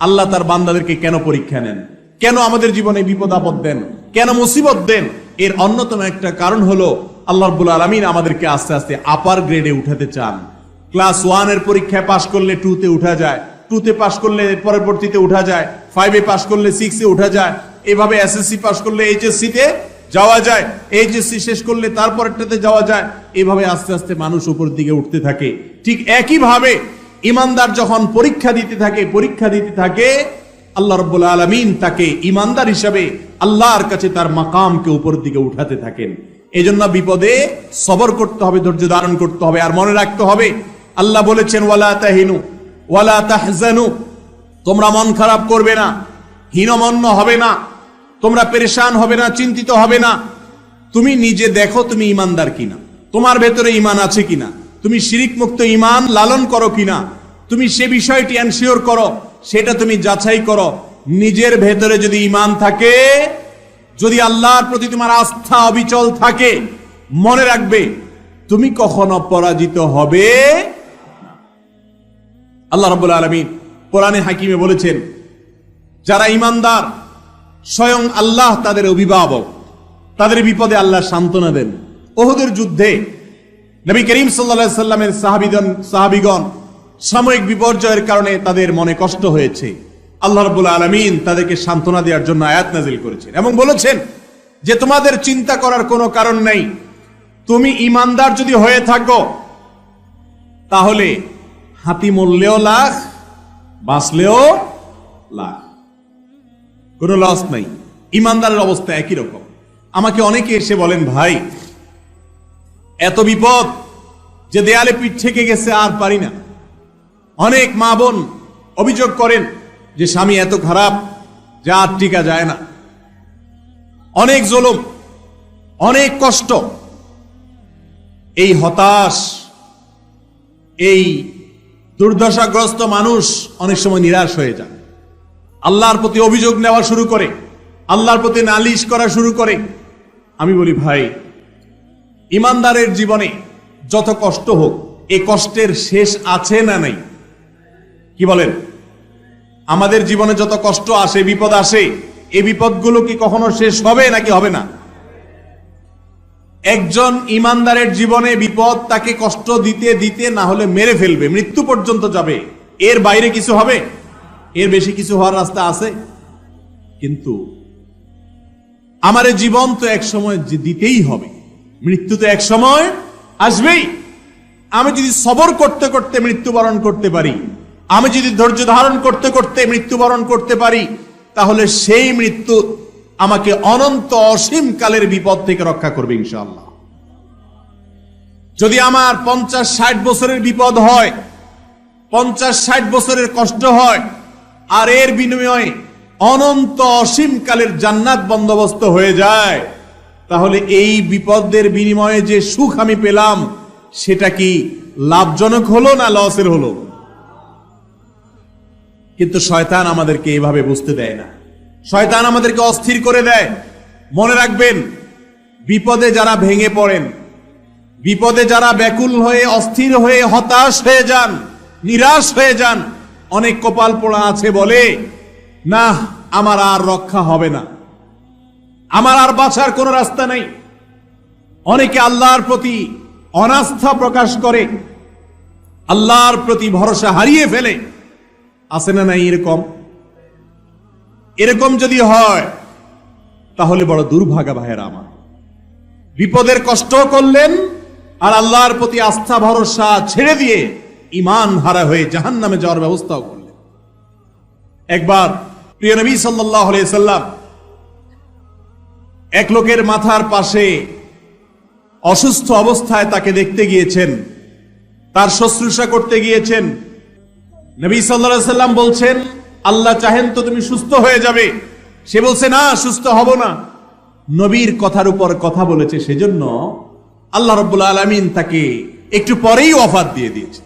আল্লাহ তার বান্দাদেরকে কেন পরীক্ষা নেন, কেন আমাদের জীবনে বিপদ আপদ দেন, কেন মুসিবত দেন? এর অন্যতম একটা কারণ হলো আল্লাহ রাব্বুল আলামিন আমাদেরকে আস্তে আস্তে আপার গ্রেডে উঠাতে চান। ক্লাস 1 এর পরীক্ষায় পাশ করলে 2 তে উঠা যায়, 2 তে পাশ করলে পরবর্তীতে উঠা যায়, 5 এ পাশ করলে 6 এ উঠা যায়, এভাবে এসএসসি পাশ করলে এইচএসসি তে যাওয়া যায়, এইচএসসি শেষ করলে তারপরটাতে যাওয়া যায়, এভাবে আস্তে আস্তে মানুষ উপর দিকে উঠতে থাকে। ঠিক একই ভাবে ইমানদার যখন পরীক্ষা দিতে থাকে আল্লাহ রাব্বুল আলামিন তাকে ইমানদার হিসাবে আল্লাহর কাছে তার মাকামকে উপর দিকে উঠাতে থাকেন। এজন্য বিপদে সবর করতে হবে, ধৈর্য ধারণ করতে হবে। আর মনে রাখতে হবে আল্লাহ বলেছেন ওয়ালা তাহিনু ওয়ালা তাহজানু, তোমরা মন খারাপ করবে না, হীনমন্য হবে না, তোমরা পেরেশান হবে না, চিন্তিত হবে না। তুমি নিজে দেখো তুমি ইমানদার কিনা, তোমার ভেতরে ঈমান আছে কিনা, তুমি শিরিক মুক্ত ঈমান লালন করো কিনা, তুমি সে বিষয়টি এনশিওর করো, সেটা তুমি যাচাই করো। নিজের ভেতরে যদি ঈমান থাকে, যদি আল্লাহর প্রতি তোমার আস্থা অবিচল থাকে, মনে রাখবে তুমি কখনো পরাজিত হবে। আল্লাহ রাব্বুল আলামিন কোরআনে হাকিমে বলেছেন যারা ঈমানদার স্বয়ং আল্লাহ তাদের অভিভাবক, তাদের বিপদে আল্লাহ সান্ত্বনা দেন। উহুদের যুদ্ধে নবী করিম সাল্লাল্লাহু আলাইহি সাল্লামের সাহাবীগণ সাময়িক বিপর্যয়ের কারণে তাদের মনে কষ্ট হয়েছে। আল্লাহ রাব্বুল আলামিন তাদেরকে সান্ত্বনা দেওয়ার জন্য আয়াত নাযিল করেছেন এবং বলেছেন যে তোমাদের চিন্তা করার কোনো কারণ নেই, তুমি ঈমানদার যদি হয়ে থাকো তাহলে হাতি মরলেও লাখ, বাঁচলেও লাখ, কোনো লস নাই। ঈমানদারের অবস্থা একই রকম। আমাকে অনেকে এসে বলেন ভাই এত বিপদ যে দেয়ালে পিঠ থেকে গেছে আর পারি না। অনেক মা বোন অভিযোগ করেন যে স্বামী এত খারাপ যে আর টিকা যায় না, অনেক জুলুম, অনেক কষ্ট। এই হতাশ, এই দুর্দশাগ্রস্ত মানুষ অনেক সময় নিরাশ হয়ে যায়, আল্লাহর প্রতি অভিযোগ নেওয়া শুরু করে, আল্লাহর প্রতি নালিশ করা শুরু করে। আমি বলি ভাই ঈমানদারের জীবনে যত কষ্ট হোক এই কষ্টের শেষ আছে না নাই? কি বলেন? আমাদের জীবনে যত কষ্ট আসে, বিপদ আসে, এই বিপদগুলো কি কখনো শেষ হবে নাকি হবে না? একজন ঈমানদারের জীবনে বিপদ তাকে কষ্ট দিতে দিতে না হলে মেরে ফেলবে, মৃত্যু পর্যন্ত যাবে। এর বাইরে কিছু হবে? এর বেশি কিছু হওয়ার রাস্তা আছে? কিন্তু আমার জীবন তো এক সময় দিতেই হবে, মৃত্যু তো এক সময় আসবেই। আমি যদি সবর করতে করতে মৃত্যুবরণ করতে পারি, আমি যদি ধৈর্য ধারণ করতে করতে মৃত্যুবরণ করতে পারি, তাহলে সেই মৃত্যু আমাকে অনন্ত অসীম কালের বিপদ থেকে রক্ষা করবে ইনশাআল্লাহ। যদি আমার 50-60 বছরের বিপদ হয়, 50-60 বছরের কষ্ট হয়, আর এর বিনিময়ে অনন্ত অসীম কালের জান্নাত বন্দোবস্ত হয়ে যায়, তাহলে এই বিপদের বিনিময়ে যে সুখ আমি পেলাম সেটা কি লাভজনক হলো না লসের হলো? কিন্তু শয়তান আমাদেরকে এইভাবে বুঝতে দেয় না। শয়তান আমাদেরকে অস্থির করে দেয়। মনে রাখবেন বিপদে যারা ভেঙে পড়েন, বিপদে যারা ব্যাকুল হয়ে অস্থির হয়ে হতাশ হয়ে যান, নিরাশ হয়ে যান, অনেক কপাল পোড়া আছে বলে না আমার আর রক্ষা হবে না, আমার আর বাঁচার কোনো রাস্তা নেই। অনেকে আল্লাহর প্রতি অনাস্থা প্রকাশ করে, আল্লাহর প্রতি ভরসা হারিয়ে ফেলে। আছে না নাই এরকম? এরকম যদি হয় তাহলে বড় দুর্ভাগা ভাইয়েরা আমার। বিপদের কষ্ট করলেন আর আল্লাহর প্রতি আস্থা ভরসা ছেড়ে দিয়ে ঈমান হারা হয়ে জাহান্নামে যাওয়ার ব্যবস্থাও করলেন। একবার প্রিয় নবী সাল্লাল্লাহু আলাইহি সাল্লাম এক লোকের মাথার পাশে অসুস্থ অবস্থায় তাকে দেখতে গিয়েছেন, তার শুশ্রূষা করতে গিয়েছেন। নবী সাল্লাল্লাহু আলাইহি সাল্লাম বলছেন আল্লাহ চাহেন তো তুমি সুস্থ হয়ে যাবে। সে বলছে না, সুস্থ হব না। নবীর কথার উপর কথা বলেছে, সেজন্য আল্লাহ রাব্বুল আলামিন তাকে একটু পরেই ওয়াফাত দিয়ে দিয়েছে,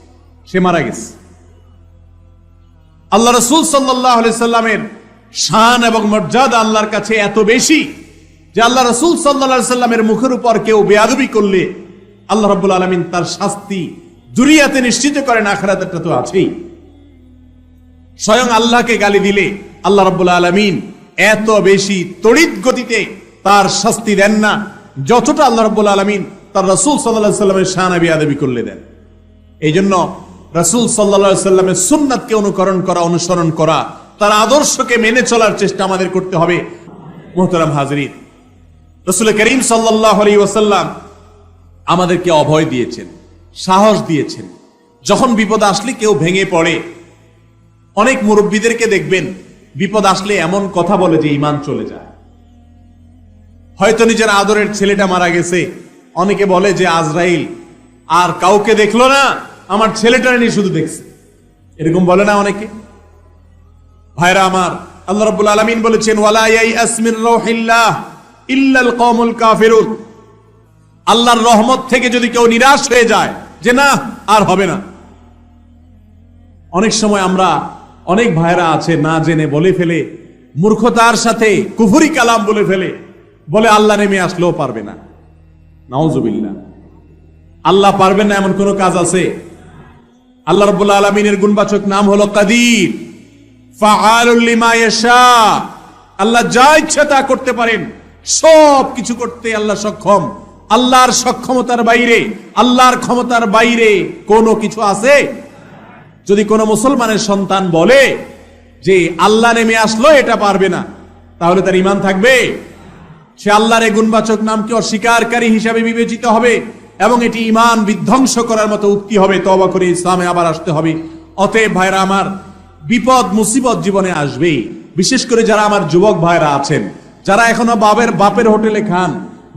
সে মারা গেছে। আল্লাহ রাসূল সাল্লাল্লাহু আলাইহি সাল্লামের শান এবং মর্যাদা আল্লাহর কাছে এত বেশি যে আল্লাহ রাসূল সাল্লাল্লাহু আলাইহি সাল্লামের মুখের উপর কেউ বেয়াদবি করলে আল্লাহ রাব্বুল আলামিন তার শাস্তি দুনিয়াতে নিশ্চিত করেন, আখিরাতেরটা তো আছেই। স্বয়ং আল্লাহকে গালি দিলে আল্লাহ রাব্বুল আলামিন এত বেশি তড়িৎ গতিতে তার শাস্তি দেন না, যতটা আল্লাহ রাব্বুল আলামিন তার রাসূল সাল্লাল্লাহু আলাইহি সাল্লামের শান বেয়াদবি করলে দেন। এই জন্য রাসূল সাল্লাল্লাহু আলাইহি সাল্লামের সুন্নাতকে অনুকরণ করা, অনুসরণ করা, তার আদর্শকে মেনে চলার চেষ্টা আমাদের করতে হবে। মুহতারাম হাজরিন, রাসূল করিম সাল্লাল্লাহু আলাইহি ওয়াসাল্লাম আমাদেরকে অভয় দিয়েছেন, সাহস দিয়েছেন। যখন বিপদ আসলে কেউ ভেঙে পড়ে, অনেক মুরব্বীদেরকে দেখবেন বিপদ আসলে এমন কথা বলে যে ঈমান চলে যায়। হয়তো নিজের আদরের ছেলেটা মারা গেছে, অনেকে বলে যে আজরাইল আর কাউকে দেখলো না, আমার ছেলেটা নিয়ে শুধু দেখছে, এরকম বলে না অনেকে। ভাইরা আমার, আল্লাহ রাব্বুল আলামিন বলেছেন ওয়ালা ইয়াইআস মির রাউহিল্লাহ ইল্লাল কওমুল কাফিরুন। আল্লাহর রহমত থেকে যদি কেউ নিরাশ হয়ে যায় যে না আর হবে না, অনেক সময় আমরা অনেক ভাইরা আছে না জেনে বলে ফেলে, মূর্খতার সাথে কুফরি কালাম বলে ফেলে, বলে আল্লাহ নেমে আসলেও পারবে না। নাউজুবিল্লাহ। আল্লাহ পারবেন না এমন কোন কাজ আছে? আল্লাহ রাব্বুল আলামিনের গুণবাচক নাম হলো কাদির, ফাআলুল লিমা ইয়াশা। আল্লাহ যা ইচ্ছা তা করতে পারেন, সব কিছু করতে আল্লাহ সক্ষম। আল্লাহর সক্ষমতার বাইরে, আল্লাহর ক্ষমতার বাইরে কোনো কিছু আছে? যদি কোনো মুসলমানের সন্তান বলে যে আল্লাহ নেমে আসলো এটা পারবে না, তাহলে তার ঈমান থাকবে? সে আল্লাহর এই গুণবাচক নামকে অস্বীকারী হিসাবে বিবেচিত হবে এবং এটি ঈমান বিধ্বংস করার মতো উক্তি হবে। তওবা করে ইসলামে আবার আসতে হবে। অতএব ভাইরা আমার, বিপদ মুসিবত জীবনে আসবেই। বিশেষ করে যারা আমার যুবক ভাইরা আছেন, যারা এখনো বাপের হোটেলে খান,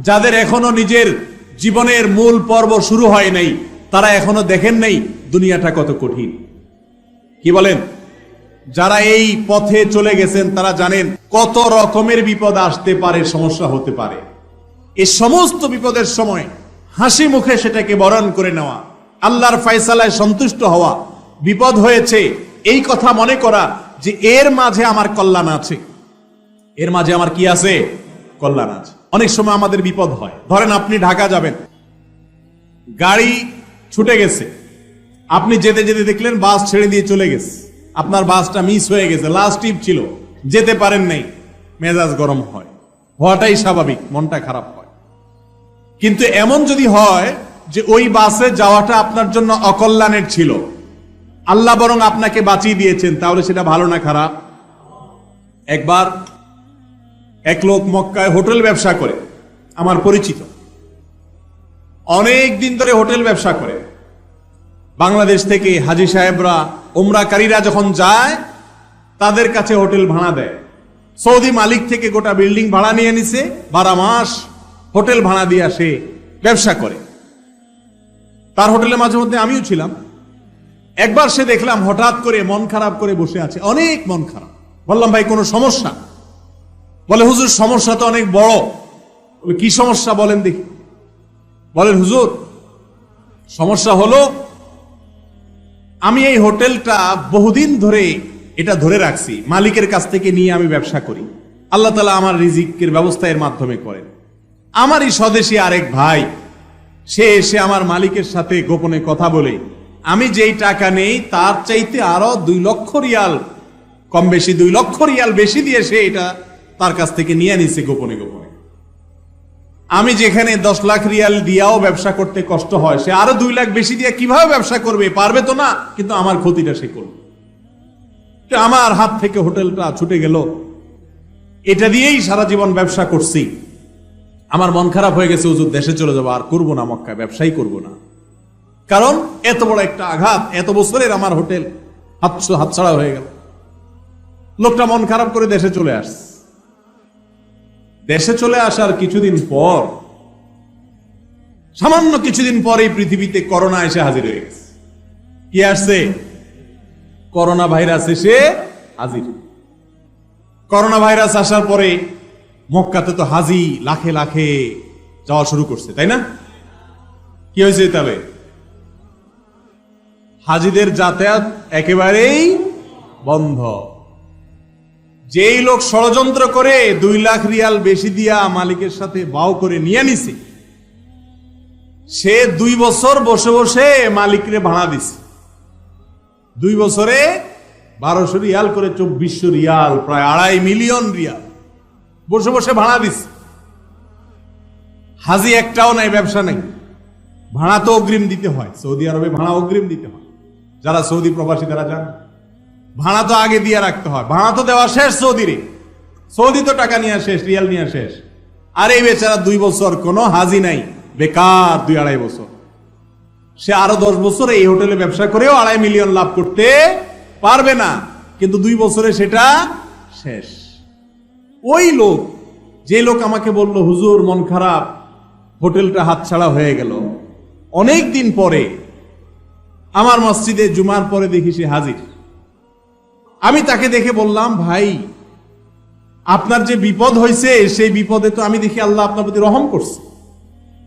যাদের এখনো নিজের জীবনের মূল পর্ব শুরু হয় নাই, তারা এখনো দেখেন নাই দুনিয়াটা কত কঠিন। কি বলেন? যারা এই পথে চলে গেছেন তারা জানেন কত রকমের বিপদ আসতে পারে, সমস্যা হতে পারে। এই সমস্ত বিপদের সময় হাসি মুখে সেটাকে বরণ করে নেওয়া, আল্লাহর ফয়সালায় সন্তুষ্ট হওয়া। বিপদ হয়েছে এই কথা মনে করা যে এর মাঝে আমার কল্যাণ আছে, এর মাঝে আমার কি আছে? কল্যাণ আছে। অনেক সময় আমাদের বিপদ হয়। ধরেন আপনি ঢাকা যাবেন, গাড়ি ছুটে গেছে, আপনি যেতে যেতে দেখলেন বাস ছেড়ে দিয়ে চলে গেছে, আপনার বাসটা মিস হয়ে গেছে, লাস্ট ট্রিপ ছিল, যেতে পারেন নাই, মেজাজ গরম হয়, হওয়াটাই স্বাভাবিক, মনটা খারাপ হয়। কিন্তু এমন যদি হয় যে ওই বাসে যাওয়াটা আপনার জন্য অকল্যাণের ছিল, আল্লাহ বরং আপনাকে বাঁচিয়ে দিয়েছেন, তাহলে সেটা ভালো না খারাপ? একবার এক লোক মক্কায় হোটেল ব্যবসা করে, আমার পরিচিত, অনেক দিন ধরে হোটেল ব্যবসা করে। বাংলাদেশ থেকে হাজী সাহেবরা, উমরাকারীরা যখন যায় তাদের কাছে হোটেল ভাড়া দেয়। সৌদি মালিক থেকে গোটা বিল্ডিং ভাড়া নিয়ে নিছে, 12 মাস হোটেল ভাড়া দিয়ে আসে, ব্যবসা করে। তার হোটেলে মাঝে মধ্যে আমিও ছিলাম। একবার সে দেখলাম হঠাৎ করে মন খারাপ করে বসে আছে, অনেক মন খারাপ। বললাম ভাই কোনো সমস্যা? বলে হুজুর সমস্যা তো অনেক বড়। কি সমস্যা বলেন দেখি? বলেন হুজুর সমস্যা হলো আমি এই হোটেলটা বহুদিন ধরে এটা ধরে রাখছি, মালিকের কাছ থেকে নিয়ে আমি ব্যবসা করি। আল্লাহ তাআলা আমার রিজিকের ব্যবস্থা এর মাধ্যমে করেন। আমারই স্বদেশী আরেক ভাই, সে এসে আমার মালিকের সাথে গোপনে কথা বলে আমি যেই টাকা নেই তার চাইতে আরো 2 লক্ষ রিয়াল কম বেশি, 2 লক্ষ রিয়াল বেশি দিয়ে সে এটা তার কাছ থেকে নিয়ে নিছে গোপনে গোপনে। আমি যেখানে 10 লাখ রিয়াল দিয়াও ব্যবসা করতে কষ্ট হয়, সে আরো 2 লাখ বেশি দিয়ে কিভাবে ব্যবসা করবে? পারবে তো না, কিন্তু আমার ক্ষতিটা সে করবে। আমার হাত থেকে হোটেলটা ছুটে গেল, এটা দিয়েই সারা জীবন ব্যবসা করছি। আমার মন খারাপ হয়ে গেছে, হুজুর দেশে চলে যাবো, আর করবো না, মক্কায় ব্যবসাই করবো না। কারণ এত বড় একটা আঘাত, এত বছরের আমার হোটেল হাতছাড়া হয়ে গেল। লোকটা মন খারাপ করে দেশে চলে আসছে। দেশে চলে আসার কিছুদিন পর, সামান্য কিছুদিন পরে পৃথিবীতে করোনা এসে হাজির হয়ে গেছে। কি আসছে? করোনা ভাইরাস এসে হাজির। করোনা ভাইরাস আসার পরে মক্কাতে তো হাজি লাখে লাখে যাওয়া শুরু করছে, তাই না? কি হয়েছে? তবে হাজিদের যাতায়াত একেবারেই বন্ধ। যেই লোক ষড়যন্ত্র করে 2 লাখ রিয়াল বেশি দিয়া মালিকের সাথে বাউ করে নিয়ে নিছে, সে 2 বছর বসে বসে মালিকরে ভাড়া দিছে। 2 বছরে 1200 রিয়াল করে 2400 রিয়াল, প্রায় 2.5 মিলিয়ন রিয়াল বসে বসে ভাড়া দিচ্ছে। হাজি একটাও নাই, ব্যবসা নাই, ভাড়া তো অগ্রিম দিতে হয়। সৌদি আরবে ভাড়া অগ্রিম দিতে হয়, যারা সৌদি প্রবাসী তারা জান। ভাড়া তো আগে দিয়ে রাখতে হয়, ভাড়া তো দেওয়া শেষ সৌদিরে। সৌদি তো টাকা নিয়ে শেষ, রিয়াল নিয়ে শেষ। আর এই বেচারা 2 বছর কোনো হাজি নাই, বেকার 2-2.5 বছর। সে আরো 10 বছর এই হোটেলে ব্যবসা করেও 2.5 মিলিয়ন লাভ করতে পারবে না, কিন্তু 2 বছরে সেটা শেষ। ওই লোক, যে লোক আমাকে বলল হুজুর মন খারাপ, হোটেলটা হাতছাড়া হয়ে গেল, অনেক দিন পরে আমার মসজিদে জুমার পরে দেখি সে হাজির। আমি তাকে দেখে বললাম, ভাই আপনার যে বিপদ হয়েছে সেই বিপদে তো আমি দেখি আল্লাহ আপনার প্রতি রহম করছে।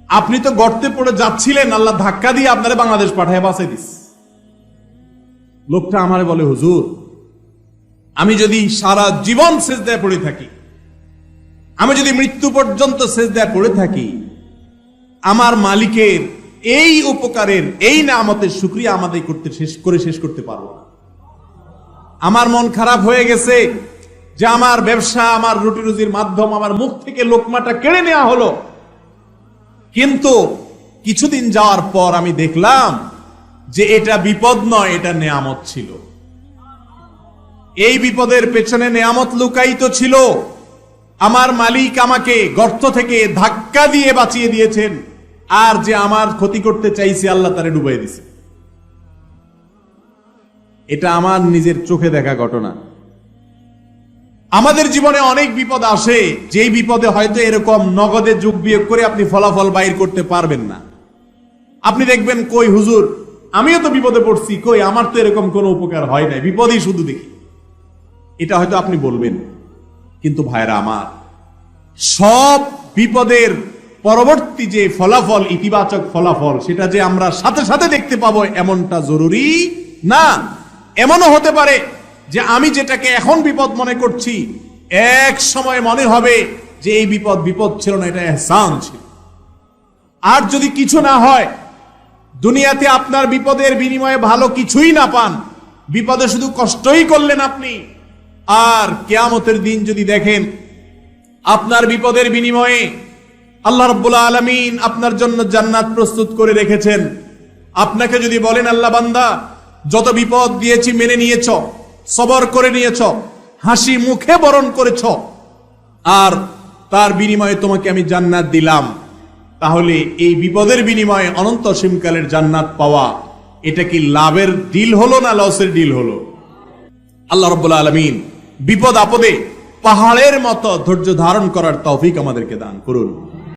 আপনি তো গর্তে পড়ে যাচ্ছিলেন, আল্লাহ ধাক্কা দিয়ে আপনারে বাংলাদেশ পাঠায় বাঁচাই দিস। লোকটা আমারে বলে, হুজুর আমি যদি সারা জীবন সেজদায় পড়ে থাকি, আমি যদি মৃত্যু পর্যন্ত সেজদায় পড়ে থাকি, আমার মালিকের এই উপকারের, এই নিয়ামতের শুকরিয়া আমাদের করতে শেষ করতে পারবো না। আমার মন খারাপ হয়ে গেছে যে আমার ব্যবসা, আমার রুটি রুজির মাধ্যম, আমার মুখ থেকে লোকমাটা কেড়ে নেওয়া হলো। কিন্তু কিছুদিন যাওয়ার পর আমি দেখলাম যে এটা বিপদ নয়, এটা নেয়ামত ছিল। এই বিপদের পেছনে নেয়ামত লুকায়িত ছিল। আমার মালিক আমাকে গর্ত থেকে ধাক্কা দিয়ে বাঁচিয়ে দিয়েছেন, আর যে আমার ক্ষতি করতে চাইছে আল্লাহ তারে ডুবাই দিছে। এটা আমার নিজের চোখে দেখা ঘটনা। আমাদের জীবনে অনেক বিপদ আসে, যেই বিপদে হয়তো এরকম নগদে যোগ বিয়োগ করে আপনি ফলাফল বাইর করতে পারবেন না। আপনি দেখবেন, কই হুজুর আমিও তো বিপদে পড়ছি, কই আমার তো এরকম কোনো উপকার হয় নাই, বিপদই শুধু দেখি। এটা হয়তো আপনি বলবেন, কিন্তু ভাইরা আমার, সব বিপদের পরবর্তী যে ফলাফল, ইতিবাচক ফলাফল, সেটা যে আমরা সাথে সাথে দেখতে পাবো এমনটা জরুরি না। এমনও হতে পারে যে আমি যেটাকে এখন বিপদ মনে করছি, এক সময় মনে হবে যে এই বিপদ ছিল না, এটা ইহসান ছিল। আর যদি কিছু না হয়, দুনিয়াতে আপনার বিপদের বিনিময়ে ভালো কিছুই না পান, বিপদে শুধু কষ্টই করলেন আপনি, আর কিয়ামতের দিন যদি দেখেন আপনার বিপদের বিনিময়ে আল্লাহ রাব্বুল আলামিন আপনার জন্য জান্নাত প্রস্তুত করে রেখেছেন, আপনাকে যদি বলেন আল্লাহ বান্দা যত বিপদ দিয়েছি মেনে নিয়েছ, সবর করে নিয়েছ, হাসি মুখে বরণ করেছ, আর তার বিনিময়ে তোমাকে আমি জান্নাত দিলাম, তাহলে এই বিপদের বিনিময়ে অনন্ত অসীমকালের জান্নাত পাওয়া, এটা কি লাভের ডিল হলো না লসের ডিল হলো? আল্লাহ রাব্বুল আলামিন বিপদ আপদে পাহাড়ের মতো ধৈর্য ধারণ করার তৌফিক আমাদেরকে দান করুন।